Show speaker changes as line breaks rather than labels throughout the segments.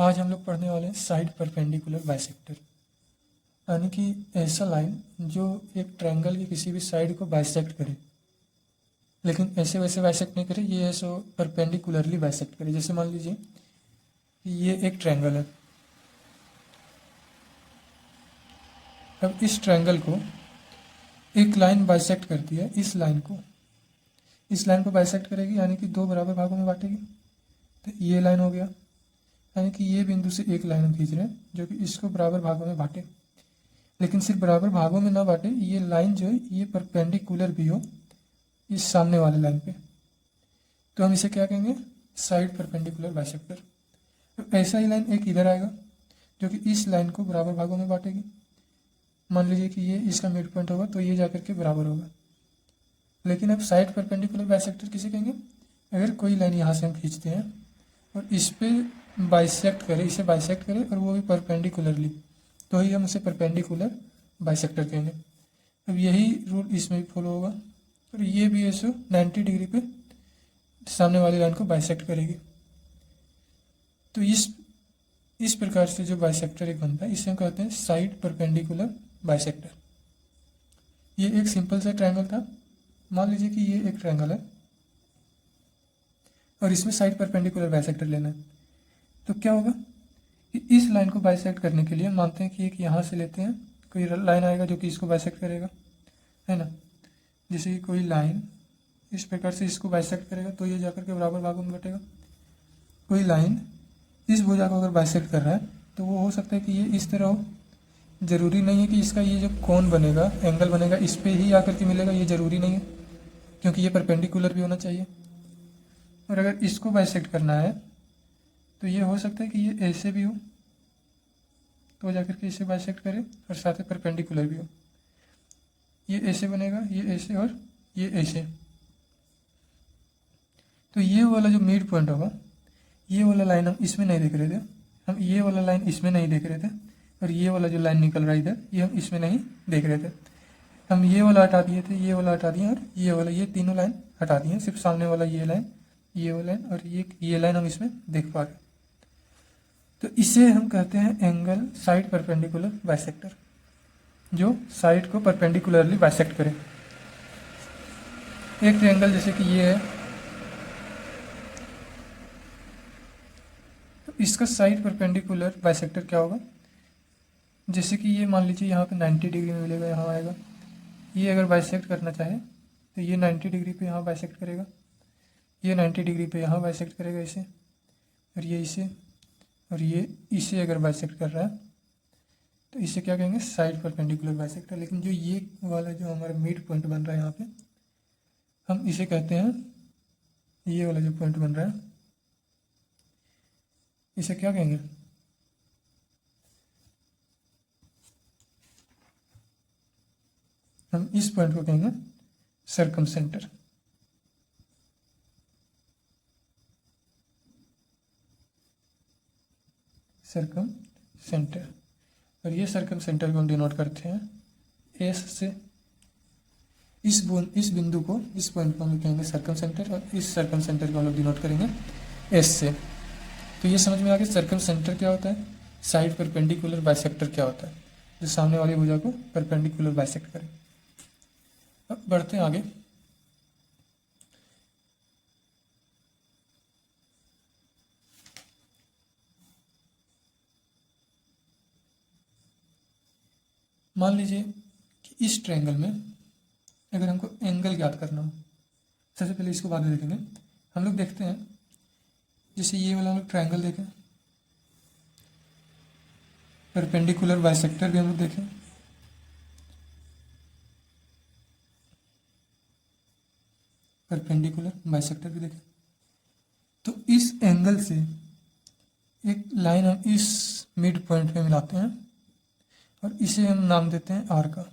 आज हम लोग पढ़ने वाले हैं साइड परपेंडिकुलर बाइसेक्टर, यानी कि ऐसा लाइन जो एक ट्रायंगल की किसी भी साइड को बाइसेक्ट करे, लेकिन ऐसे वैसे बाइसेक्ट नहीं करे, ये ऐसे परपेंडिकुलरली बाइसेक्ट करे। जैसे मान लीजिए कि ये एक ट्रायंगल है। अब इस ट्रायंगल को एक लाइन बाइसेक्ट करती है, इस लाइन को बाइसेक्ट करेगी, यानी कि दो बराबर भागों में बांटेगी। तो ये लाइन हो गया, यानी कि ये बिंदु से एक लाइन हम खींच रहे हैं जो कि इसको बराबर भागों में बांटे, लेकिन सिर्फ बराबर भागों में ना बांटे, ये लाइन जो है ये परपेंडिकुलर भी हो इस सामने वाले लाइन पे। तो हम इसे क्या कहेंगे? Side perpendicular bisector. तो ऐसा ही लाइन एक इधर आएगा जो कि इस लाइन को बराबर भागों में बांटेगी। मान लीजिए कि ये इसका मिड पॉइंट होगा, तो ये जाकर के बराबर होगा। लेकिन अब साइड परपेंडिकुलर बाइसेक्टर किसे कहेंगे? अगर कोई लाइन यहाँ से हम खींचते हैं और इस पे बाइसेक्ट करे, इसे बाइसेक्ट करे और वो भी परपेंडिकुलरली, तो ही हम उसे परपेंडिकुलर बाइसेक्टर कहेंगे। अब यही रूल इसमें भी फॉलो होगा, और ये भी ऐसे 90 डिग्री पे सामने वाली लाइन को बाइसेक्ट करेगी। तो इस प्रकार से जो बाइसेक्टर एक बनता है, इसे हम कहते हैं साइड परपेंडिकुलर बाइसेक्टर। ये एक सिंपल सा ट्रायंगल था। मान लीजिए कि ये एक ट्रायंगल है और इसमें साइड परपेंडिकुलर बाइसेक्टर लेना है। तो क्या होगा कि इस लाइन को बाइसेक्ट करने के लिए मानते हैं कि एक यहाँ से लेते हैं, कोई लाइन आएगा जो कि इसको बाइसेक्ट करेगा, है ना। जैसे कि कोई लाइन इस प्रकार से इसको बाइसेक्ट करेगा, तो ये जाकर के बराबर भागों में बटेगा। कोई लाइन इस भुजा को अगर बाइसेक्ट कर रहा है तो वो हो सकता है कि ये इस तरह हो। ज़रूरी नहीं है कि इसका ये जो कोण बनेगा, एंगल बनेगा, इस पे ही आकर के मिलेगा, ये ज़रूरी नहीं है, क्योंकि ये परपेंडिकुलर भी होना चाहिए। और अगर इसको बाइसेक्ट करना है तो ये हो सकता है कि ये ऐसे भी हो, तो जाकर के इसे बाइसेक्ट करे और साथ में परपेंडिकुलर भी हो। ये ऐसे बनेगा, ये ऐसे और ये ऐसे। तो ये वाला जो मिड पॉइंट होगा, ये वाला लाइन हम इसमें नहीं देख रहे थे, हम ये वाला लाइन इसमें नहीं देख रहे थे, और ये वाला जो लाइन निकल रहा है इधर, ये हम इसमें नहीं देख रहे थे। हम ये वाला हटा दिए थे, ये वाला हटा दिए, और ये वाला, ये तीनों लाइन हटा दिए। सिर्फ सामने वाला ये लाइन, ये वाला लाइन और ये लाइन हम इसमें देख पा रहे हैं। तो इसे हम कहते हैं एंगल साइड परपेंडिकुलर बाइसेक्टर, जो साइड को परपेंडिकुलरली बाइसेक्ट करे। एक ट्रायंगल जैसे कि ये है, तो इसका साइड परपेंडिकुलर बाइसेक्टर क्या होगा? जैसे कि ये मान लीजिए यहाँ पे 90 डिग्री में मिलेगा, यहाँ आएगा। ये अगर बाइसेक्ट करना चाहे तो ये 90 डिग्री पे यहाँ बाइसेक्ट करेगा, ये 90 डिग्री पे यहाँ बाइसेक्ट करेगा इसे, और ये इसे, और ये इसे अगर बाइसेक्ट कर रहा है तो इसे क्या कहेंगे? Side perpendicular bisector. लेकिन जो ये वाला जो हमारा मिड पॉइंट बन रहा है यहाँ पे, हम इसे कहते हैं, ये वाला जो पॉइंट बन रहा है इसे क्या कहेंगे? हम इस पॉइंट को कहेंगे सर्कम सेंटर। सर्कम सेंटर, और ये सर्कम सेंटर को हम डिनोट करते हैं एस से। इस बिंदु को, इस पॉइंट को हम कहेंगे सर्कम सेंटर, और इस सर्कम सेंटर को हम लोग डिनोट करेंगे एस से। तो ये समझ में आ गया सर्कम सेंटर क्या होता है, साइड परपेंडिकुलर बाइसेक्टर क्या होता है, जो सामने वाली भुजा को परपेंडिकुलर बाइसेक्ट करे। अब बढ़ते हैं आगे। मान लीजिए कि इस ट्रायंगल में अगर हमको एंगल ज्ञात करना हो, सबसे पहले इसको बाद में देखेंगे। हम लोग देखते हैं, जैसे ये वाला हम लोग ट्रायंगल देखें, परपेंडिकुलर बाइसेक्टर भी हम लोग देखें, परपेंडिकुलर बाइसेक्टर भी देखें। तो इस एंगल से एक लाइन हम इस मिड पॉइंट पे मिलाते हैं और इसे हम नाम देते हैं आर का।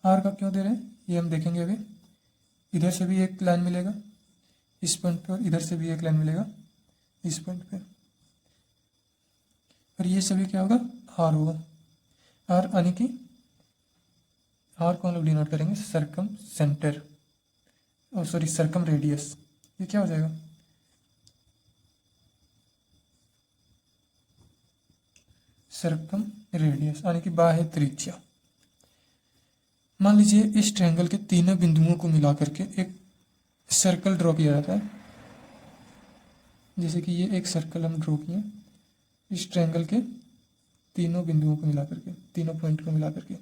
आर का क्यों दे रहे हैं ये हम देखेंगे अभी। इधर से भी एक लाइन मिलेगा इस पॉइंट पे, और इधर से भी एक लाइन मिलेगा इस पॉइंट पे, और ये सभी क्या होगा? आर होगा। आर यानी कि आर को हम लोग डिनोट करेंगे सर्कम सेंटर, और सॉरी सर्कम रेडियस। ये क्या हो जाएगा? सर्कम रेडियस यानी कि बाह्य त्रिज्या। मान लीजिए इस ट्रायंगल के तीनों बिंदुओं को मिला करके एक सर्कल ड्रॉ किया जाता है। जैसे कि ये एक सर्कल हम ड्रॉ किए इस ट्रायंगल के तीनों बिंदुओं को मिला करके, तीनों पॉइंट को मिला करके।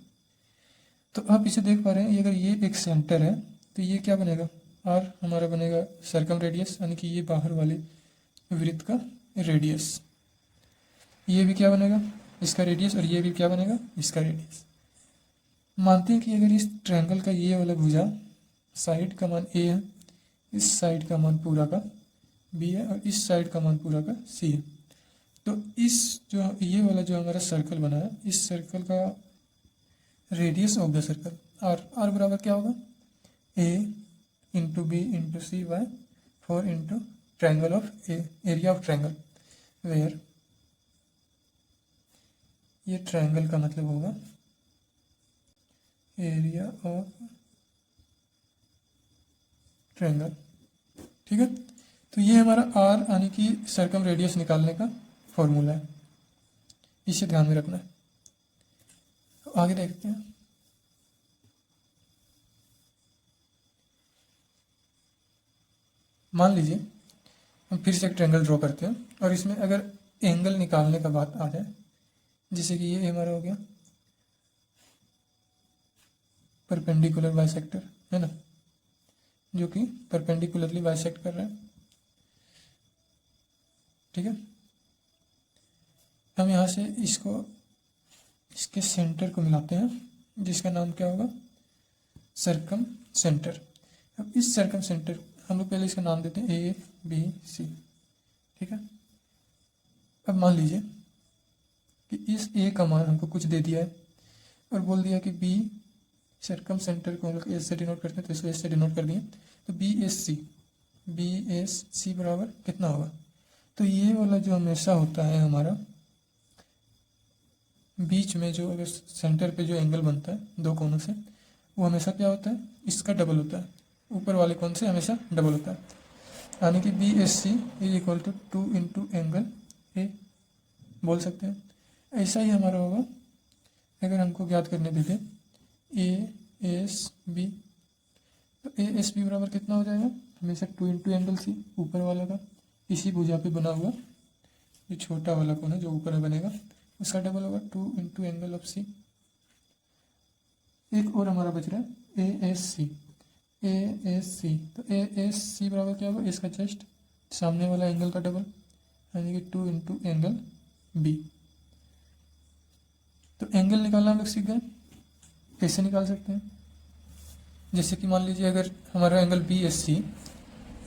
तो आप इसे देख पा रहे हैं, अगर ये एक सेंटर है तो ये क्या बनेगा, आर हमारा बनेगा सर्कम रेडियस यानी कि ये बाहर वाले वृत्त का रेडियस। ये भी क्या बनेगा, इसका रेडियस, और ये भी क्या बनेगा, इसका रेडियस। मानते हैं कि अगर इस ट्रायंगल का ये वाला भुजा साइड का मान ए है, इस साइड का मान पूरा का बी है और इस साइड का मान पूरा का सी है, तो इस जो ये वाला जो हमारा सर्कल बना है, इस सर्कल का radius of the circle R बराबर क्या होगा, A into B into C by 4 into triangle of A, area of triangle, where ये ट्रायंगल का मतलब होगा एरिया ऑफ ट्रायंगल। ठीक है, तो ये हमारा आर यानी कि सर्कम रेडियस निकालने का फॉर्मूला है, इसे ध्यान में रखना है। तो आगे देखते हैं। मान लीजिए हम फिर से एक ट्रायंगल ड्रॉ करते हैं और इसमें अगर एंगल निकालने का बात आ जाए, जैसे कि ये हमारा हो गया परपेंडिकुलर बाइसेक्टर, है ना, जो कि परपेंडिकुलरली बाइसेक्ट कर रहा है। ठीक है, हम यहाँ से इसके सेंटर को मिलाते हैं, जिसका नाम क्या होगा, सर्कम सेंटर। अब इस सर्कम सेंटर हम लोग पहले इसका नाम देते हैं ए बी सी। ठीक है, अब मान लीजिए कि इस ए का मान हमको कुछ दे दिया है और बोल दिया कि बी, सर्कम सेंटर को हम लोग एस से डिनोट करते हैं तो इसको एस से डिनोट कर दिए, तो बी एस सी बराबर कितना होगा, तो ये वाला जो हमेशा होता है हमारा बीच में जो अगर सेंटर पे जो एंगल बनता है दो कोनों से, वो हमेशा क्या होता है, इसका डबल होता है, ऊपर वाले कोन से हमेशा डबल होता है, यानी कि B S C is equal to 2 into angle A बोल सकते हैं। ऐसा ही हमारा होगा अगर हमको ज्ञात करने देते ए एस बी, तो ए एस बी बराबर कितना हो जाएगा, हमेशा 2 इंटू एंगल सी, ऊपर वाला का इसी भुजा पे बना हुआ जो छोटा वाला कोण है जो ऊपर में बनेगा उसका डबल होगा 2 इंटू एंगल ऑफ सी। एक और हमारा बच रहा है ए एस सी, तो ए एस सी बराबर क्या होगा, इसका जस्ट सामने वाला एंगल का डबल यानी कि 2 इंटू एंगल बी। तो एंगल निकालना हम लोग सीख गए, कैसे निकाल सकते हैं, जैसे कि मान लीजिए अगर हमारा angle B S C,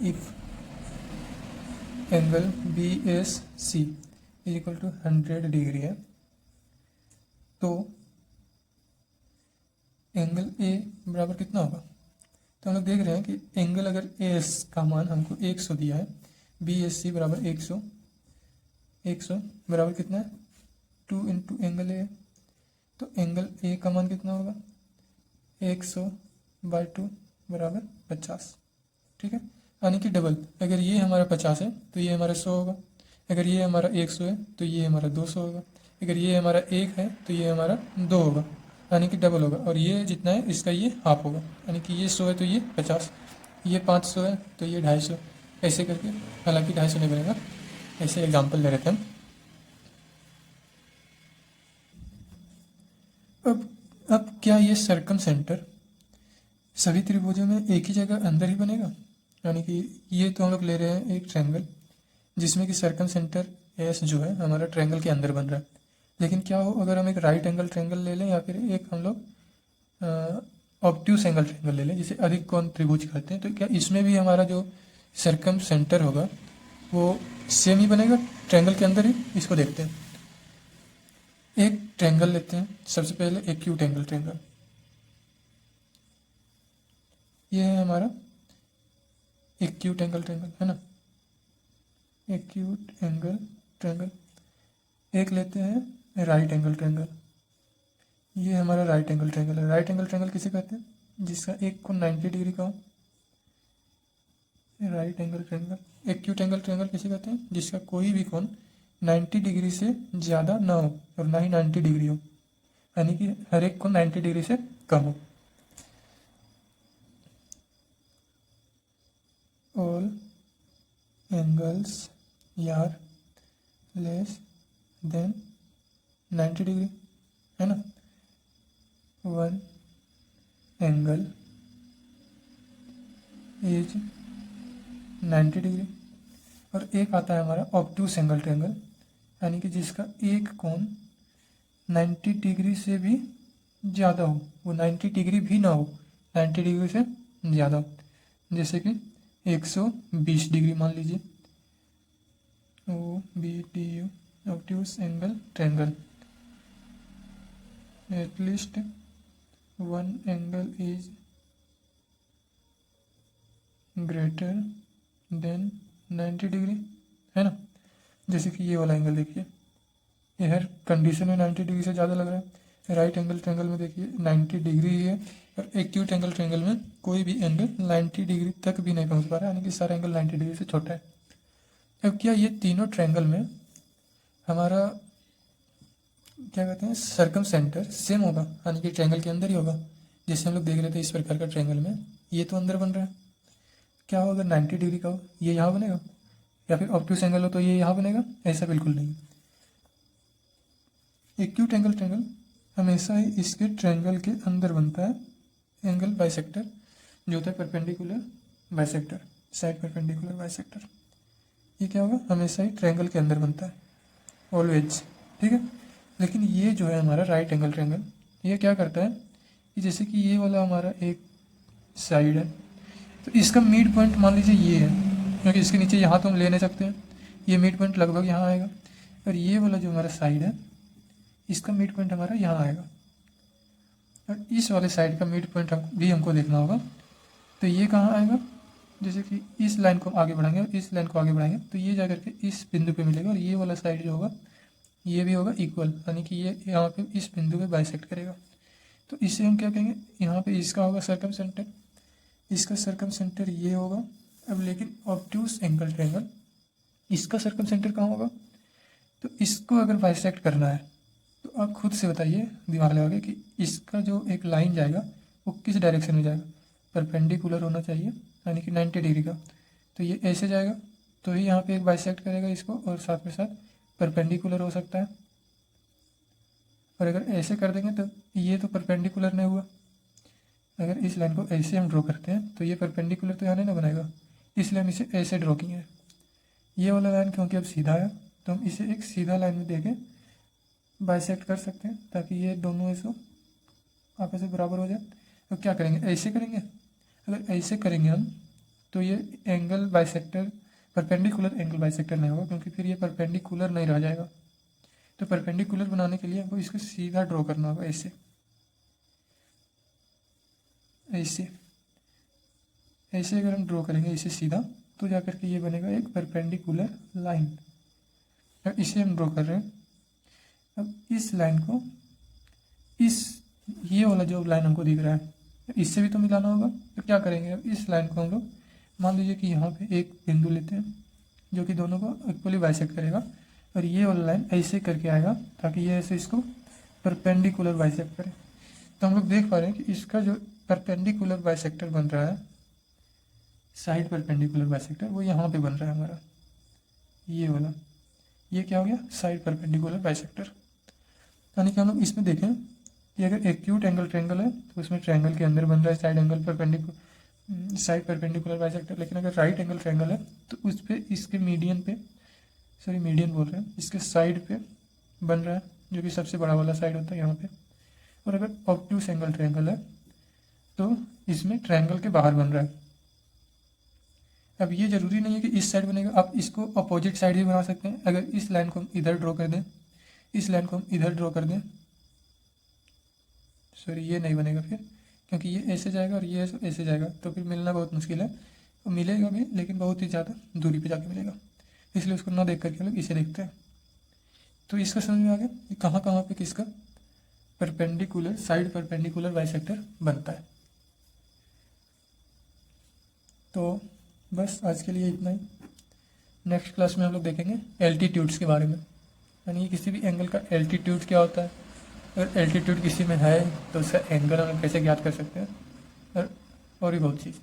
if angle B S C is equal to 100 degree है, तो एंगल ए बराबर कितना होगा, तो हम लोग देख रहे हैं कि एंगल अगर ए एस का मान हमको 100 दिया है, बी एस सी बराबर 100 बराबर कितना है 2 इंटू एंगल ए, तो एंगल ए का मान कितना होगा 100/2 बराबर 50। ठीक है, यानी कि डबल, अगर ये हमारा 50 है तो ये हमारा 100 होगा, अगर ये हमारा 100 है तो ये हमारा 200 होगा, अगर ये हमारा 1 है तो ये हमारा 2 होगा, यानी कि डबल होगा, और ये जितना है इसका ये हाफ होगा, यानी कि ये 100 है तो ये 50, ये 500 है तो ये 250, ऐसे करके, हालांकि 250 नहीं बनेगा, ऐसे एग्जाम्पल ले रहे थे हम। अब क्या ये सर्कम सेंटर सभी त्रिभुजों में एक ही जगह अंदर ही बनेगा, यानी कि ये तो हम लोग ले रहे हैं एक ट्रायंगल जिसमें कि सर्कम सेंटर एस जो है हमारा ट्रायंगल के अंदर बन रहा है, लेकिन क्या हो अगर हम एक राइट एंगल ट्रायंगल ले लें या फिर एक हम लोग ऑब्ट्यूस एंगल ट्रायंगल ले लें जिसे अधिक कोण त्रिभुज कहते हैं, तो क्या इसमें भी हमारा जो सर्कम सेंटर होगा वो सेम ही बनेगा ट्रायंगल के अंदर ही। इसको देखते हैं, एक ट्रायंगल लेते हैं, सबसे पहले एक्यूट एंगल ट्रायंगल, ये है हमारा एक्यूट एंगल ट्रायंगल, है ना, एक्यूट एंगल ट्रायंगल। एक लेते हैं राइट एंगल ट्रायंगल, ये हमारा राइट एंगल ट्रायंगल है। राइट एंगल ट्रायंगल किसे कहते हैं, जिसका एक कोण 90 डिग्री का हो, right angle triangle. Acute angle triangle किसे कहते हैं, जिसका कोई भी कोण 90 डिग्री से ज़्यादा ना हो और ना ही 90 डिग्री हो, यानी कि हर एक को 90 डिग्री से कम हो। ऑल एंगल्स यार लेस देन 90 डिग्री, है ना। One angle is 90 degree. और एक आता है हमारा ऑब्टूस एंगल ट्रायंगल, यानी कि जिसका एक कोण 90 डिग्री से भी ज़्यादा हो, वो 90 डिग्री भी ना हो, 90 डिग्री से ज़्यादा हो, जैसे कि 120 डिग्री मान लीजिए। O B T U obtuse angle triangle, at least one angle is greater than 90 degree, है ना। जैसे कि ये वाला एंगल देखिए, ये हर कंडीशन में 90 डिग्री से ज़्यादा लग रहा है। राइट एंगल ट्रायंगल में देखिए 90 डिग्री ही है, और एक्यूट एंगल ट्रायंगल में कोई भी एंगल 90 डिग्री तक भी नहीं पहुंच पा रहा है, यानी कि सारा एंगल 90 डिग्री से छोटा है। अब क्या ये तीनों ट्रायंगल में हमारा क्या कहते हैं सर्कम सेंटर सेम होगा, यानी कि ट्रायंगल के अंदर ही होगा। जैसे हम लोग देख रहे थे इस प्रकार का ट्रायंगल में, ये तो अंदर बन रहा है, क्या होगा 90 डिग्री का हो ये यहाँ बनेगा, या फिर ऑब्टूस एंगल हो तो ये यहाँ बनेगा, ऐसा बिल्कुल नहीं। एक्यूट एंगल ट्रायंगल हमेशा ही इसके ट्रायंगल के अंदर बनता है, एंगल बाइसेक्टर जो होता है perpendicular bisector, side perpendicular bisector. ये क्या होगा हमेशा ही ट्रायंगल के अंदर बनता है, ऑलवेज, ठीक है। लेकिन ये जो है हमारा राइट एंगल ट्रायंगल, ये क्या करता है कि जैसे कि ये वाला हमारा एक साइड है, तो इसका मिड पॉइंट मान लीजिए ये है, क्योंकि इसके नीचे यहाँ तो हम ले नहीं सकते हैं, ये मिड पॉइंट लगभग यहाँ आएगा। और ये वाला जो हमारा साइड है, इसका मिड पॉइंट हमारा यहाँ आएगा, और इस वाले साइड का मिड पॉइंट भी हमको देखना होगा। तो ये कहाँ आएगा, जैसे कि इस लाइन को आगे बढ़ाएंगे और इस लाइन को आगे बढ़ाएंगे तो ये जा करके इस बिंदु पे मिलेगा, और ये वाला साइड जो होगा ये भी होगा इक्वल, यानी कि ये यहाँ पे इस बिंदु पे बाइसेक्ट करेगा। तो इसे हम क्या कहेंगे, यहाँ पे इसका होगा सर्कम सेंटर, इसका सर्कम सेंटर ये होगा। अब लेकिन ऑब्ट्यूस एंगल ट्रायंगल, इसका सर्कम सेंटर कहाँ होगा, तो इसको अगर बाइसेक्ट करना है तो आप खुद से बताइए दिमाग लगा के कि इसका जो एक लाइन जाएगा वो किस डायरेक्शन में जाएगा, परपेंडिकुलर होना चाहिए, यानी कि 90 डिग्री का। तो ये ऐसे जाएगा, तो ही यहाँ पे एक बाइसेक्ट करेगा इसको, और साथ में साथ परपेंडिकुलर हो सकता है। और अगर ऐसे कर देंगे तो ये तो परपेंडिकुलर नहीं हुआ, अगर इस लाइन को ऐसे हम ड्रॉ करते हैं तो ये परपेंडिकुलर तो यहाँ नहीं ना बनाएगा, इसलिए हम इसे ऐसे ड्रॉ किए हैं। ये वाला लाइन क्योंकि अब सीधा है तो हम इसे एक सीधा लाइन में देके बाइसेक्ट कर सकते हैं, ताकि ये दोनों ऐसे आपस में बराबर हो जाए। तो क्या करेंगे, ऐसे करेंगे, अगर ऐसे करेंगे हम तो ये angle bisector perpendicular angle bisector नहीं होगा, क्योंकि फिर ये परपेंडिकुलर नहीं रह जाएगा। तो परपेंडिकुलर बनाने के लिए हमको इसको सीधा ड्रॉ करना होगा, ऐसे ऐसे ऐसे अगर हम ड्रॉ करेंगे इसे सीधा तो जाकर के ये बनेगा एक परपेंडिकुलर लाइन। अब इसे हम ड्रॉ कर रहे हैं, अब इस लाइन को इस ये वाला जो लाइन हमको दिख रहा है इससे भी तो मिलाना होगा। तो क्या करेंगे, अब इस लाइन को हम लोग मान लीजिए कि यहाँ पे एक बिंदु लेते हैं जो कि दोनों को इक्वली बाइसेक्ट करेगा, और ये वाला लाइन ऐसे करके आएगा ताकि ये ऐसे इसको परपेंडिकुलर बाइसेक्ट करे। तो हम लोग देख पा रहे हैं कि इसका जो परपेंडिकुलर बाइसेक्टर बन रहा है, साइड परपेंडिकुलर बाइसेक्टर, वो यहाँ पे बन रहा है हमारा, ये वाला, ये क्या हो गया साइड परपेंडिकुलर बाइसेक्टर। यानी कि हम लोग इसमें देखें कि अगर एक्यूट एंगल ट्रायंगल है तो उसमें ट्रायंगल के अंदर बन रहा है साइड परपेंडिकुलर बाइसेक्टर। लेकिन अगर राइट एंगल ट्रायंगल है तो उस पर इसके मीडियन बोल रहे हैं, इसके साइड पे बन रहा है, जो कि सबसे बड़ा वाला साइड होता है यहाँ पे। और अगर ऑब्ट्यूस एंगल ट्रायंगल है तो इसमें ट्रायंगल के बाहर बन रहा है। अब ये जरूरी नहीं है कि इस साइड बनेगा, आप इसको अपोजिट साइड भी बना सकते हैं। अगर इस लाइन को हम इधर ड्रॉ कर दें, इस लाइन को हम इधर ड्रॉ कर दें, सॉरी ये नहीं बनेगा फिर, क्योंकि ये ऐसे जाएगा और ये ऐसे जाएगा, तो फिर मिलना बहुत मुश्किल है। तो मिलेगा भी लेकिन बहुत ही ज़्यादा दूरी पे जाके मिलेगा, इसलिए उसको ना देख करके हम लोग इसे देखते हैं। तो इसका समझ में आ गया कि कहाँ कहाँ पे किसका परपेंडिकुलर साइड परपेंडिकुलर बाइसेक्टर बनता है। तो बस आज के लिए इतना ही। नेक्स्ट क्लास में हम लोग देखेंगे एल्टीट्यूड्स के बारे में। यानी कि किसी भी एंगल का एल्टीट्यूड क्या होता है, अगर एल्टीट्यूड किसी में है तो उसका एंगल हम कैसे ज्ञात कर सकते हैं, और भी बहुत चीज़।